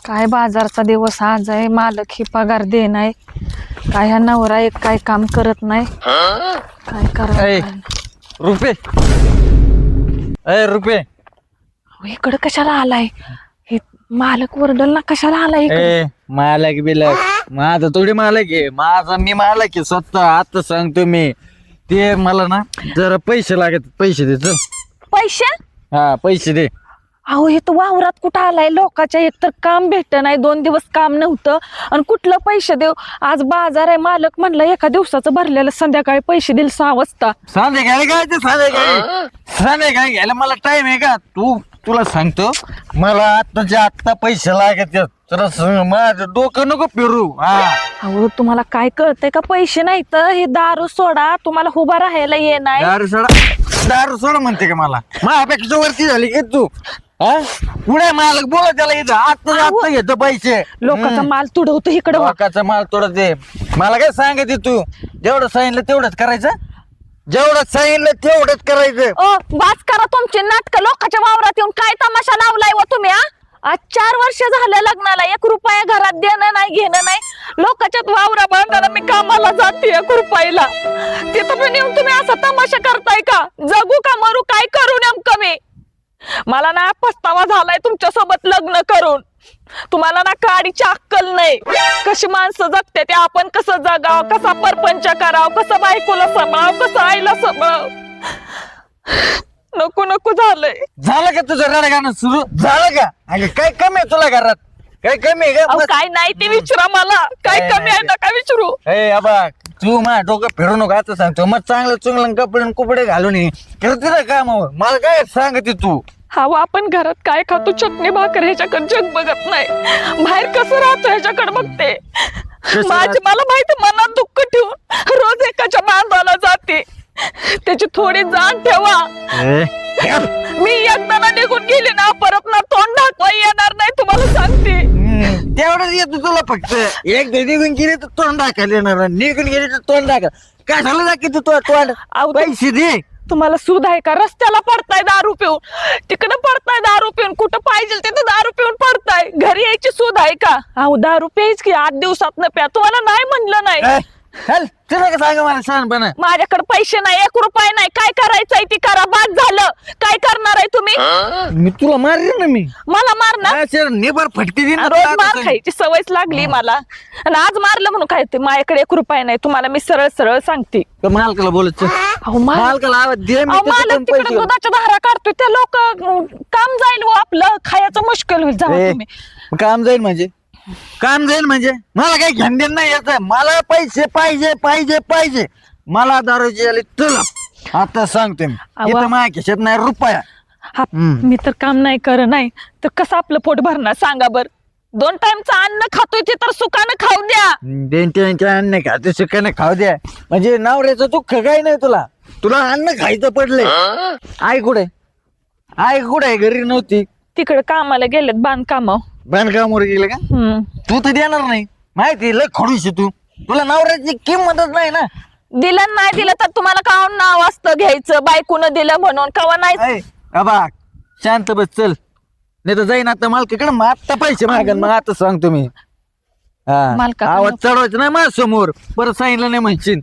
काय बाजारचा दिवस आज आहे, मालक ही पगार दे नाही, काय ह्या नवरा एक काय काम करत नाही, काय ए, करा रुपये रुपये इकडं कशाला आलाय? हे मालक वरडल ना, कशाला आलाय इकडे? मालक बिलक माझा थोडी मालक आहे, माझा मी मालक आहे स्वतः. आता सांगतो मी, ते मला ना जरा पैसे लागत, पैसे दे चल. पैसे? हा पैसे दे. अहो हे तर वावरात कुठं आलाय, लोकांच्या एक तर काम भेटत नाही, 2 दिवस काम नव्हतं आणि कुठलं पैसे देऊ? आज बाजार आहे, मालक म्हणलं एका दिवसाचं भरलेलं संध्याकाळी पैसे देईल 6 वाजता. संध्याकाळी काय ते संध्याकाळी घ्यायला मला टाइम आहे का? तुला सांगतो, मला आत्ताच्या आत्ता पैसे लागत आहेत. तर माझं डोकं नको फिरू. हा अहो तुम्हाला काय कळतंय का? पैसे नाही तर हे दारू सोडा, तुम्हाला उभा राहायला ये नाही. दारू सोडा म्हणते का मला? माझ्यापेक्षा वरती झाली की तू. हा पुढे मालक बोला त्याला इथं आत्ता घेतो पैसे. लोकांचा माल तुडवतो इकडं. लोकांचा माल तोडत दे. मला काय सांगते तू? जेवढं सांगितलं तेवढंच करायचं, जेवढं सांगितलं तेवढंच करायचं. ओ बास करा तुमचे नाटक. लोकांच्या वावरात येऊन काय तमाशा लावलाय व तुम्ही? आज 4 वर्ष झालं लग्नाला, 1 रुपया घरात देणं नाही, घेणं नाही. लोकांच्या वावरा बांधायला मी कामाला जाते 1 रुपयाला, तिथं पण येऊन तुम्ही असा तमाशा करताय का? जगू का मरू, काय करू नेमकं मी? मला ना पस्तावा झालाय तुमच्या सोबत लग्न करून. तुम्हाला ना काडीची अक्कल नाही. कशी माणसं जगते ते, आपण कसं जगाव, कसा परपंच कराव, कसं बायकोला सांभाळाव, कसं आईला सांभाळाव. नको नको झालंय. झालं का तुझं रडगाणं सुरू झालं का? अगं काय कमी आहे तुला घरात? काय कमी आहे अहो, का? काय नाही ते विचारा मला, काय कमी आहे ना काय विचारू? अबा तू माझ्या डोकं फिरू नको. आता सांगतो, मग चांगलं चुंगलं कपडे कुपडे घालून ये. करते ना काम. मला काय सांगते तू? हा आपण घरात काय खातो, चटणी भाकर, ह्याच्याकडे जग बघत नाही. बाहेर कसं राहतो ह्याच्याकडे बघते. मला माहिती, मनात दुःख ठेवून रोज एकाच्या बांधाला जाते. त्याची थोडी जाण ठेवा. मी एकदा ना निघून गेली ना, परत ना तोंड दाखवा येणार नाही, तुम्हाला सांगते. तेवढंच येतो तुला फक्त. एक निघून गेली तर तोंड टाकायला येणार, निघून गेली तर तोंड टाकायला. काय झालं ना की तू तोंड? पैसे दे. तुम्हाला सूद आहे का? रस्त्याला पडताय दारू पिऊन, तिकडे पडताय दारू पिऊन, कुठं पाहिजे तिथं दारू पिऊन पडताय. घरी यायची सूद आहे का? अहो दारू प्यायच की 8 दिवसात न प्या. तुम्हाला नाही म्हणलं नाही. तुला का सांग मला शहाणपणा? माझ्याकडे पैसे नाही, 1 रुपया नाही. काय करायचंय ती करा, बाद झालं. काय करणार आहे तुम्ही? मी तुला मारेन ना. मी मला मारणार? नेबर फटके दिन. रोज मार खायची सवयच लागली मला, आणि आज मारलं म्हणून काय? ते माझ्याकडे 1 रुपया नाही. तुम्हाला मी सरळ सरळ सांगते. मालकाला बोलत मालकाला आवाज दे. मालक तिकडे दुधाच्या धारा काढतोय, ते लोक काम जाईल व आपलं खायचं मुश्किल होईल. जाऊ तुम्ही. काम जाईल म्हणजे? काम जाईल म्हणजे मला काही घेण देण नाही याच. मला पैसे पाहिजे पाहिजे पाहिजे. मला दारूची आली तुला आता सांगते मी. इथं माझ्या खिशात नाही रुपया. मी तर काम नाही कर नाही तर कसं आपलं पोट भरणार सांगा बर? 2 टाइमचं अन्न खातोय ते तर सुखानं खाऊ द्या. 2 टाइमचं अन्न खाते सुखानं खाऊ द्या म्हणजे नवऱ्याचं दुःख काही नाही तुला. तुला अन्न खायचं पडलंय. आई कुठे? आई कुठे? घरी नव्हती. तिकडे कामाला गेलेत बांधकामावर. बांधकामावर गेले का? तू तर देणार नाही माहिती. लय खडूशी तू. तुला नवऱ्याची किंमतच नाही ना. दिलं नाही दिलं तर तुम्हाला काऊन नाव असतं घ्यायचं? बायकोनं दिलं म्हणून कवा नाही. अबा शांत बस चल, नाही तर जाईन आता मालकाकडे. मग आता पैसे मागन. मग आता सांगतो मी. आवाज चढवायचं नाही माझ्या समोर. परत सांगितलं नाही म्हणशील.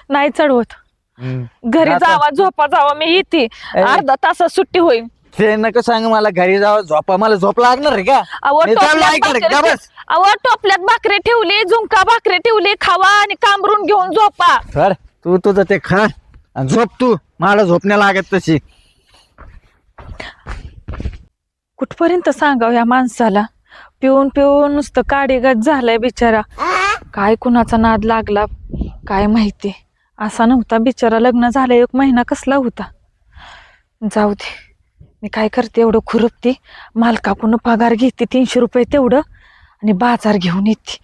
नाही चढवत. घरी जावा, झोपा जावा. मी येते, अर्धा तासात सुट्टी होईल. ते नका सांग मला. घरी जावं झोपा. मला झोप लागणार आहे का? टोपल्यात भाकरी ठेवली, झुंका भाकरी ठेवली, खावा आणि कांबरून घेऊन झोपा. सर तू तुझं ते खा आणि झोप. तू मला झोपण्या लागत तशी. कुठपर्यंत सांगाव या माणसाला? पिऊन पिऊन नुसतं काडीगत झालंय बिचारा. काय कुणाचा नाद लागला काय माहिती. असा नव्हता बिचारा. लग्न झालं 1 महिना कसला होता. जाऊ दे, मी काय करते, एवढं खुरपते. मालकाकडून पगार घेते 300 रुपये तेवढं आणि बाजार घेऊन येते.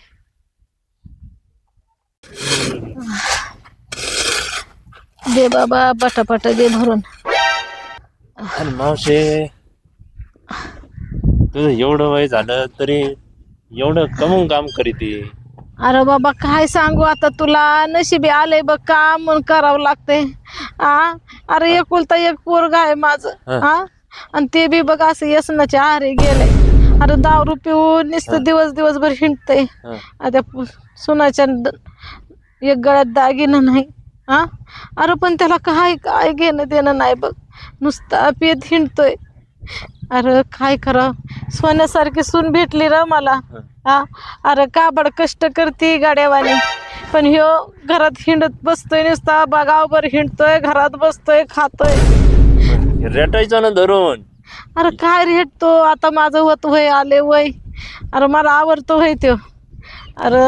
दे बाबा पटापट दे भरून. अरे मावशे, तुझं एवढं वय झालं तरी एवढं कमवून काम करीती. अरे बाबा काय सांगू आता तुला. नशिबी आलंय बघ, काम म्हणून करावं लागतंय. अरे एकुलता एक पोरगा आहे माझं. आणि ते बी बघ असं व्यसनाच्या आहारी गेलंय. अरे दारू पिऊन नुसतं दिवसभर हिंडतय. हा. आता सुनाच्या एक गळ्यात दागिनं नाही. हा अरे पण त्याला काय घेणं देणं नाही बघ, नुसता पित हिंडतोय. अरे काय खरं, सोन्यासारखी सून भेटली र मला. हा अरे काबड कष्ट करते गाड्यावानी, पण ह्यो घरात हिंडत बसतोय, नुसता गावभर हिंडतोय, घरात बसतोय, खातोय. रेटायचं ना धरून. अरे काय रेटतो आता, माझं होत वय आले वय. अरे मला आवडतो होय त्यो. अरे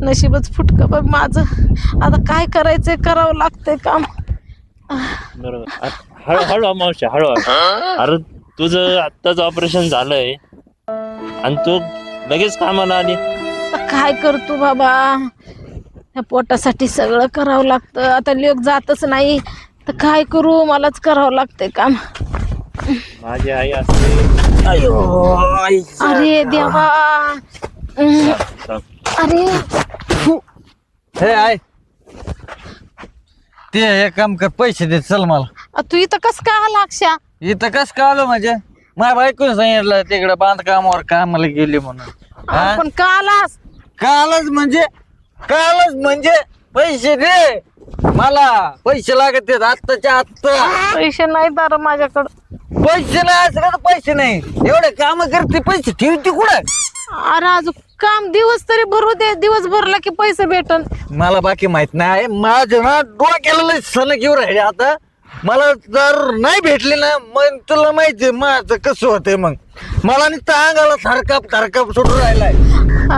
नशीबच फुटकं बघ माझं. आता काय करायचंय, करावं लागतंय काम. बरोबर. हळू मावशी हळू. अरे तुझं आत्ताच ऑपरेशन झालंय आणि तू लगेच कामाला आली. आता काय करतो बाबा, या पोटासाठी सगळं करावं लागतं. आता लोक जातच नाही तर काय करू, मलाच करावं लागतंय काम. माझी आई असते. अरे देवा. अरे हे आहे ते एक काम कर, पैसे दे चल मला. तू इथं कस काय आला अक्षा? इथं कस का आलो म्हणजे, माझ्या बायकोने सांगितलं तिकडे बांधकामावर कामाला गेली म्हणून. हा? पण का आलास? कालच म्हणजे पैसे दे मला, पैसे लागत आहेत आत्ताच्या आत्ता. पैसे नाही दार माझ्याकडं. पैसे नाही असं का, पैसे नाही एवढे काम करते, पैसे ठेवते कुठं? अरे अजून काम दिवस तरी भरू दे, दिवस भरला की पैसे भेटन. मला बाकी माहित नाही, माझं ना डोक्याला सलग येऊ राहिले आता. मला जर नाही भेटले ना, मग तुला माहितीये माझं कसं होतंय. मग मला नुसतं अंगाला थरकाप सुटून राहिलाय.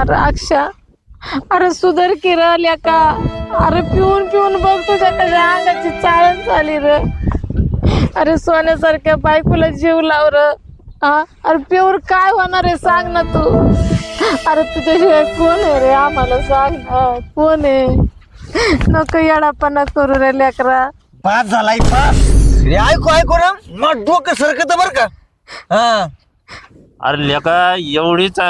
अरे अक्षा, अरे सुधर की राहिल्या का? अरे पिऊन बघ तुझ्या कशा अंगाची चाळण झाली र. अरे सोन्यासारख्या बायकोला जीव लाव र. हा अरे पिऊर काय होणार आहे सांग ना तू. अरे तुझ्याशिवाय कोण आहे रे, आम्हाला सांग ना कोण आहे. नको येडापणा करू रे लेकरा. पास झालाय पास. हे ऐकू ना, मग डोकं सरकत बर का. हा अरे लेका एवढीच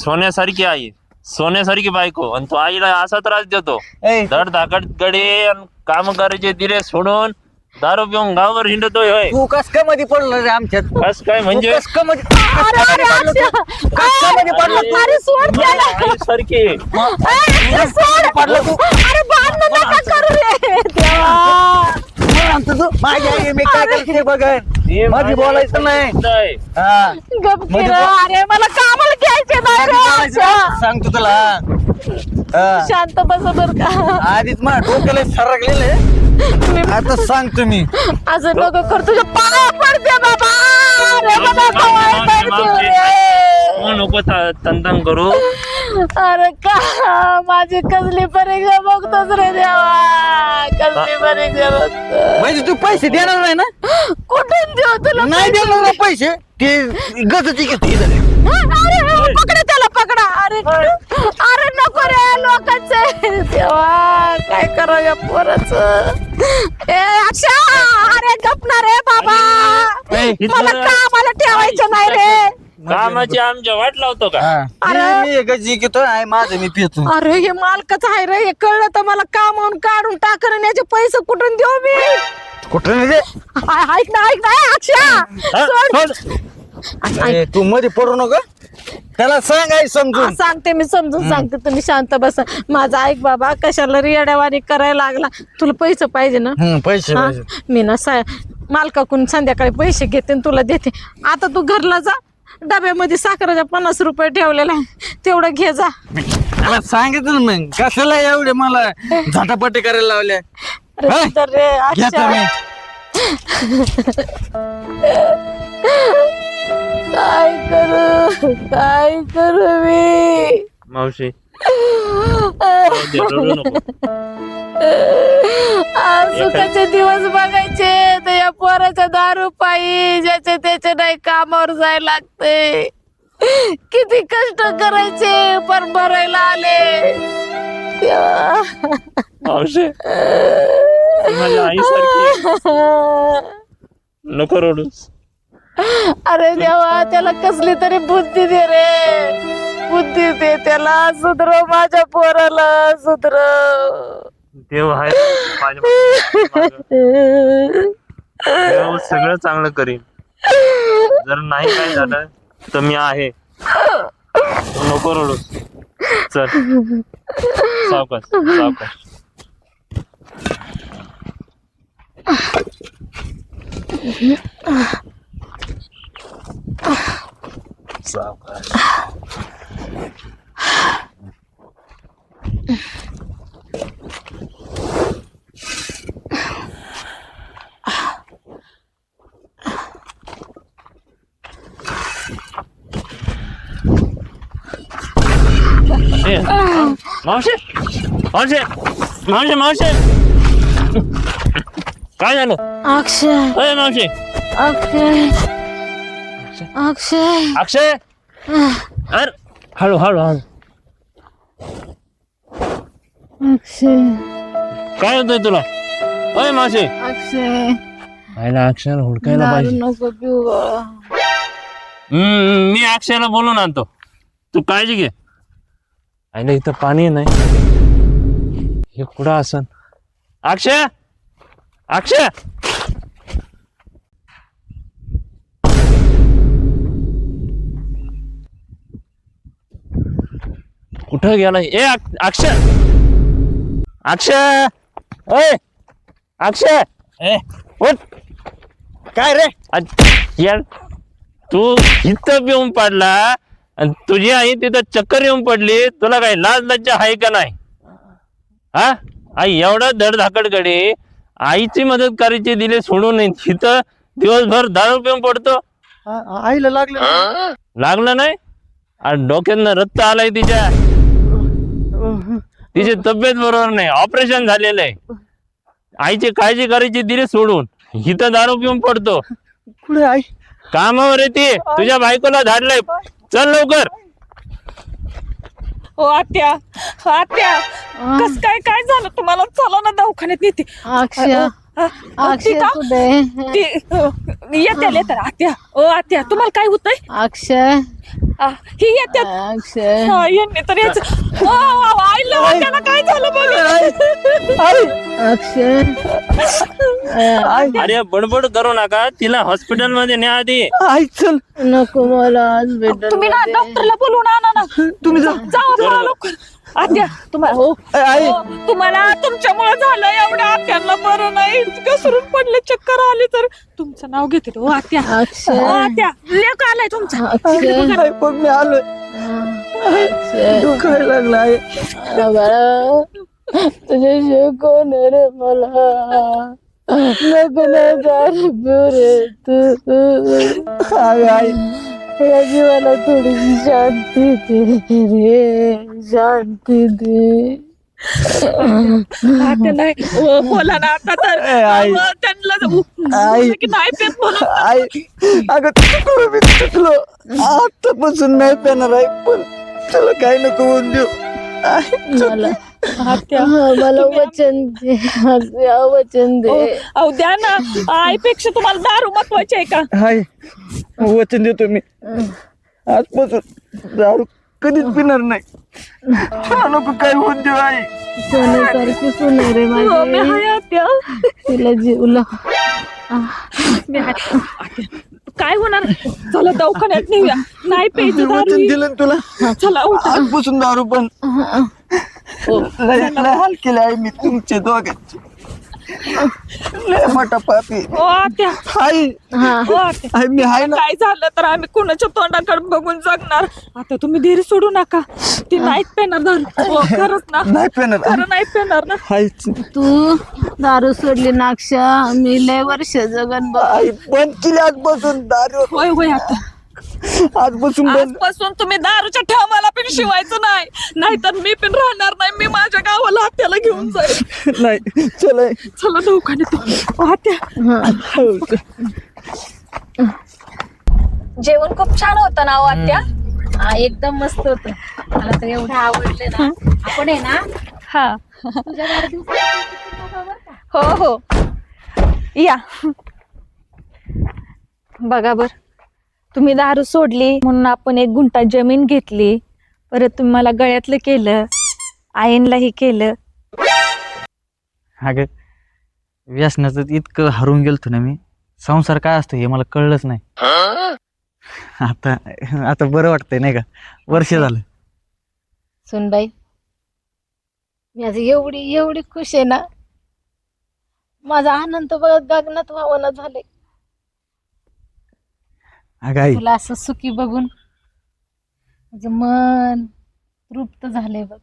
सोन्यासारखी आई, सोन्यासारखी बायको, आणि तो आईला असा त्रास देतो. ए, धड धाकट गडे काम करायचे दिरे सोडून दारू पिऊन गावभर हिंडतोय. होय तू कस का मध्ये पडलं रे आमच्यात? कस काय म्हणजे? कस का मध्ये पडलं तू? कस का मध्ये पडलं तू? अरे सोड त्याला. सारखी अरे सोड. पडलं तू? अरे भांडण नका करू रे देवा. म्हणतो तू माझ्या आई, मी काय करते बघ, मध्ये बोलायचं नाही. हा गप की रे. अरे मला कामाला घ्यायचे नाही रे अक्षा. सांगतो तुला. हा. शांत बस बर का. आधीच मग डोक्याला सरकलेले, आता सांगतो मी. असं नको कर, तुझ्या पाया पडते बाबा. अरे मला पाया पडते रे. नको तंतन करू. अरे का माझी कसली परीक्षा बघतोस रे देवा, कसली परीक्षा बघतो. म्हणजे तू पैसे देणार नाही ना? कुठून देऊ तुला? नाही देणार ना पैसे, ते गजची घेतली झाले. अरे पकडा त्याला, पकडा. अरे नको रे लोकांचे देवा, काय करावं या पोराचं. ए अक्षा, अरे गपना रे बाबा, मला कामाला ठेवायचं नाही रे. कामाची आमच्या वाट लावतो का? मी गजी घेतो, आहे माझं मी पितो. अरे हे मालकच आहे रे, हे कळलं तर मला कामावून काढून टाकन आणि याचे पैसे कुठून देऊ मी? कुठं नाही रे? ऐक ना अक्षा, सोड. अरे, तू मध्ये पडू नका, त्याला सांग आई समजून. सांगते मी, समजून सांगते, तुम्ही शांत बसा. माझा ऐक बाबा, कशाला रेड्यावानी करायला लागला. तुला पैसे पाहिजे ना? पैसे हा? पाहिजे. मी ना मालकाकडून संध्याकाळी पैसे घेते आणि तुला देते. आता तू घरला जा, डब्यामध्ये साखरेच्या 50 रुपये ठेवलेला आहे, तेवढं घे जा. त्याला सांगितलं मग, कशाला एवढे मला झटापटी करायला लावल्या. अरे हा? तर रे घेतो अक्षा, मी. काय करू मी? मावशी रडू नको. सुखाचे दिवस बघायचे तर या पोराच्या दारू पायी ज्याचे त्याचे नाही कामावर जायला लागते. किती कष्ट करायचे पण भरायला आले देवा. मावशी माझ्या आईसारखी, नको रडूस. अरे देवा, त्याला कसली तरी बुद्धी दे रे, बुद्धी दे त्याला. सुधरव माझ्या पोराला, सुधरव. देव आहे माझ्या मागं. देव सगळं चांगलं करीन. जर नाही काय झालं तर मी आहे. तू नको रडू. चल सावकाश सावकाश. सावकाश. ए, मावशी मावशी मावशी मावशी काय झालं? अक्षय अरे मावशी. अक्षय अक्षय अक्षय अरे हळू हळू हळू. अक्षय काय होतंय तुला? अय मावशी. अक्षय आयला अक्षयला हुडकायला दारू पाहिजे. नको पिऊ बाळा. मी अक्षयला बोलून आणतो. तू काळजी घे. आयला इथं पाणी नाही. हे कुठं असन? अक्षय अक्षय कुठं गेला? ए अक्षय अक्षय ओय अक्षय ए उठ. काय रे? यार तू इथं पिऊन पडला आणि तुझी आई तिथं चक्कर येऊन पडली. तुला काही लाज लज्जा आहे का नाही? हा आई एवढा धडधाकड आईची मदत करायची दिली सोडून तिथं दिवसभर दारू पिऊन पडतो. आईला लागलं. लागलं नाही? आणि डोक्यातनं रक्त आलाय तिच्या. तिची तब्येत बरोबर नाही. ऑपरेशन झालेलं आहे. आईची काळजी करायची दिली सोडून इथं दारू पिऊन पडतो. कुठे आई? कामावर येते. तुझ्या बायकोला धाडलंय. चल लवकर. हो आत्या आत्या कस काय काय झालं तुम्हाला? चला ना दवाखान्यात नेते. अक्षय अक्षय कुठे? ती येते आत्या. ओ आत्या तुम्हाला काय होतंय? अक्षय ही येते. अक्षय यांनी तर याच आईला वाट्याला काय झालं बघ. अक्षय अरे बडबड करू नका. तिला हॉस्पिटल मध्ये न्या आधी. आई चल. नको मला हॉस्पिटल. तुम्ही ना डॉक्टरला बोलवून आणा ना. तुम्ही जा. जावा लवकर. आत्या तुम्हाला हो आई तुम्हाला तुमच्यामुळे झालं. एवढ्या आत्यांना बरं नाही. घसरून पडले चक्कर आली तर तुमचं नाव घेते. हो आत्या अक्षय आत्या लेक आलाय तुमचा. अक्षय पण मी आलोय. अक्षय दुखायला लागला आई. बाळा तुझ्याशिवाय कोण आहे रे मला? नको ना दारू पिऊ रे तू. आई या जीवाला थोडीशी शांती दे रे. शांती दे. आत्या नाही बोला ना आता तर. आई. त्यांना आई. की नाही पेत म्हणून. आई अगं चुकलो मी चुकलो. आतापासून नाही पेणार आहे. पण तुला काय नको होऊन देऊ. मला आत्या मला वचन दे. वचन दे. अहो द्या ना. आईपेक्षा तुम्हाला दारू महत्वाची आहे का? हाय वचन देतो मी. आजपासून दारू कधीच पिणार नाही. नको काय होऊन देऊ आई. सोन्यासारखी सून आहे रे हो, मी माझी. आहे आत्या. तिला जीवला. मी आहे. आत्या, काय होणार? चला दवाखान्यात नेऊया. नाही प्यायचं वचन दारू. दिलं ना तुला. चला उठा. आजपासून दारू पण लय हाल केले आहे मी तुमचे दोघांचे. लय मोठा पापी. हो आत्या. आई हो आत्या. आई मी आहे ना. काय झालं तर आम्ही कुणाच्या तोंडाकडे बघून जगणार? आता तुम्ही धीर सोडू नका. ती नाहीच पेणार दारू. हो खरंच ना. नाही पेणार. खरं नाही पेणार ना. आईच तू दारू सोडली नाक्षा. मी लय वर्ष जगन बघ. आई बंद केली आजपासून दारू. होय होय आता आजपासून बंद. आजपासून तुम्ही दारूच्या ठेवाला पण शिवायचं नाही. नाहीतर मी पण राहणार नाही. मी माझ्या गावाला आत्याला घेऊन जाईल. नाही चल आई. चला दवाखान्यात. आत्या जेवण खूप छान होतं ना. आत्या एकदम मस्त होत. मला तर एवढं आवडले ना. आपण आहे ना हा तुझ्या वाढदिवसाला हो हो या. बघा बर तुम्ही दारू सोडली म्हणून आपण 1 गुंठा जमीन घेतली. परत तुम्ही मला गळ्यातलं केलं. आईनलाही केलं. अगं व्यसनाचं इतकं हरून गेलतो ना मी. संसार काय असतो हे मला कळलंच नाही. आता आता बरं वाटतंय नाही का, वर्ष झालं. सुनबाई, मी आज एवढी एवढी खुश आहे ना, माझा आनंद बघत गगनात वावना झाले. अगं आई, तुला असं सुखी बघून माझं मन तृप्त झालंय बघ.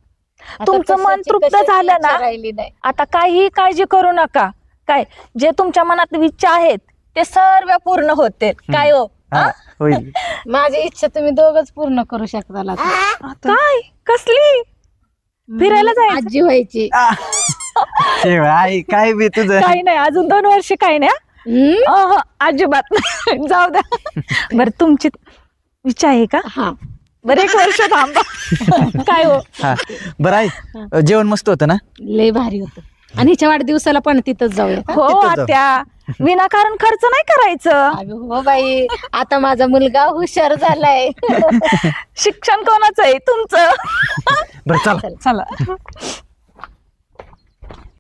आता तुमचं मन कशाची- तृप्त कशाची झालं इच्छा ना? राहिली नाही. आता काहीही काळजी करू नका. काय जे तुमच्या मनात इच्छा आहेत ते सर्व पूर्ण होते. काय हो हा, होईल. माझी इच्छा तुम्ही दोघच पूर्ण करू शकता आता. काय कसली फिरायला जायचं? आजी व्हायची. शेव, आई काय बी तुझं. काही नाही, अजून 2 वर्ष काही नाही हम्म? अहं, अजिबात नाही. जाऊ द्या. बरं तुमची इच्छा आहे का? हा. बरं 1 वर्ष थांबा. काय हो हा बरं आई, जेवण मस्त होतं ना? लय भारी होत. आणि हिच्या वाढदिवसाला पण तिथंच जाऊया. हो तिथं जाऊ. आत्या, विनाकारण खर्च नाही करायचं. अगं हो बाई, आता माझा मुलगा हुशार झालाय. शिक्षण कोणाचं आहे? तुमचं. बरं चला. चला